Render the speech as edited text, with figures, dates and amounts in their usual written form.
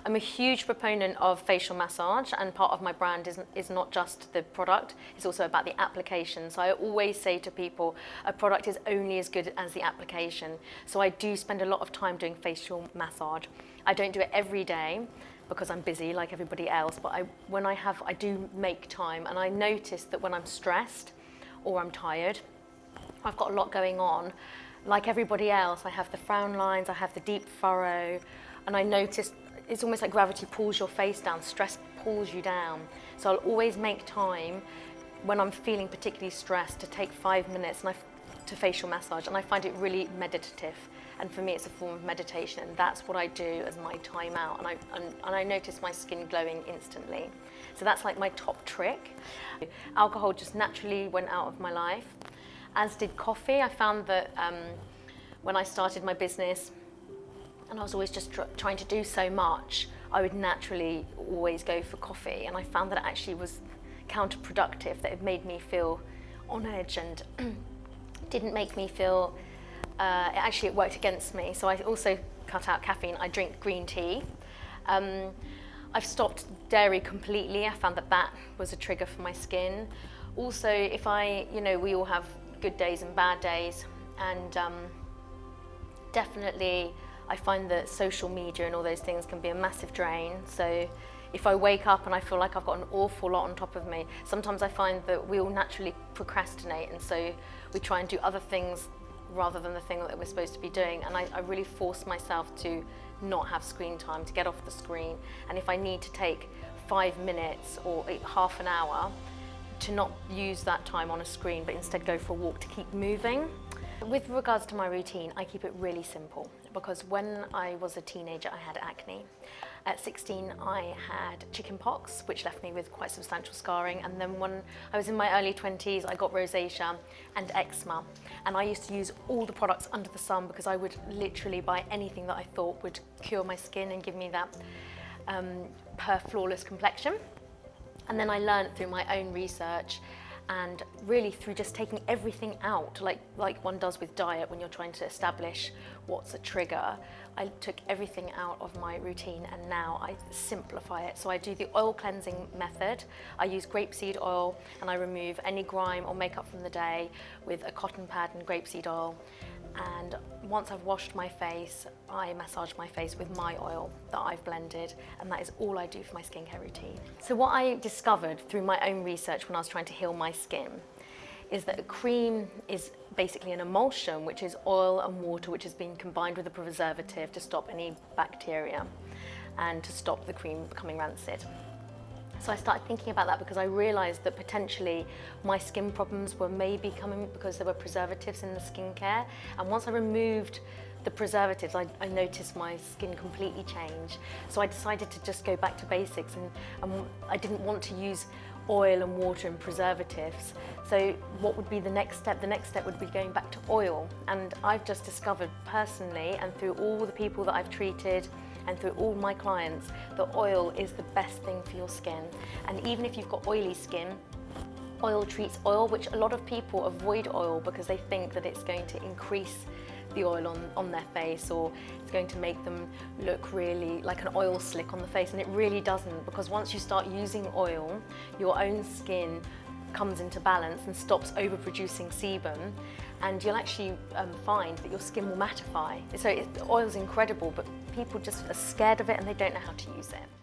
I'm a huge proponent of facial massage, and part of my brand is not just the product, it's also about the application. So I always say to people, a product is only as good as the application. So I do spend a lot of time doing facial massage. I don't do it every day because I'm busy like everybody else, but when I do make time, and I notice that when I'm stressed or I'm tired, I've got a lot going on. Like everybody else, I have the frown lines, I have the deep furrow, and I notice it's almost like gravity pulls your face down, stress pulls you down. So I'll always make time when I'm feeling particularly stressed to take 5 minutes to facial massage, and I find it really meditative. And for me, it's a form of meditation, and that's what I do as my time out. And I notice my skin glowing instantly. So that's like my top trick. Alcohol just naturally went out of my life, as did coffee. I found that when I started my business, and I was always just trying to do so much, I would naturally always go for coffee. And I found that it actually was counterproductive, that it made me feel on edge and didn't make me feel, it worked against me. So I also cut out caffeine. I drink green tea. I've stopped dairy completely. I found that was a trigger for my skin. Also, we all have good days and bad days, and definitely I find that social media and all those things can be a massive drain. So if I wake up and I feel like I've got an awful lot on top of me, sometimes I find that we all naturally procrastinate, and so we try and do other things rather than the thing that we're supposed to be doing. And I really force myself to not have screen time, to get off the screen. And if I need to take 5 minutes or half an hour, to not use that time on a screen, but instead go for a walk to keep moving. With regards to my routine, I keep it really simple, because when I was a teenager, I had acne. At 16, I had chickenpox, which left me with quite substantial scarring. And then when I was in my early 20s, I got rosacea and eczema. And I used to use all the products under the sun, because I would literally buy anything that I thought would cure my skin and give me that flawless complexion. And then I learned through my own research, and really through just taking everything out, like one does with diet when you're trying to establish what's a trigger. I took everything out of my routine, and now I simplify it. So I do the oil cleansing method. I use grapeseed oil, and I remove any grime or makeup from the day with a cotton pad and grapeseed oil. And once I've washed my face, I massage my face with my oil that I've blended, and that is all I do for my skincare routine. So what I discovered through my own research when I was trying to heal my skin is that a cream is basically an emulsion, which is oil and water which has been combined with a preservative to stop any bacteria and to stop the cream becoming rancid. So I started thinking about that, because I realised that potentially my skin problems were maybe coming because there were preservatives in the skincare. And once I removed the preservatives, I noticed my skin completely change. So I decided to just go back to basics, and I didn't want to use oil and water and preservatives. So what would be the next step? The next step would be going back to oil. And I've just discovered personally, and through all the people that I've treated, and through all my clients, that oil is the best thing for your skin. And even if you've got oily skin, oil treats oil, which a lot of people avoid oil because they think that it's going to increase the oil on their face, or it's going to make them look really like an oil slick on the face, and it really doesn't, because once you start using oil, your own skin comes into balance and stops overproducing sebum, and you'll actually find that your skin will mattify. So oil's incredible, but people just are scared of it and they don't know how to use it.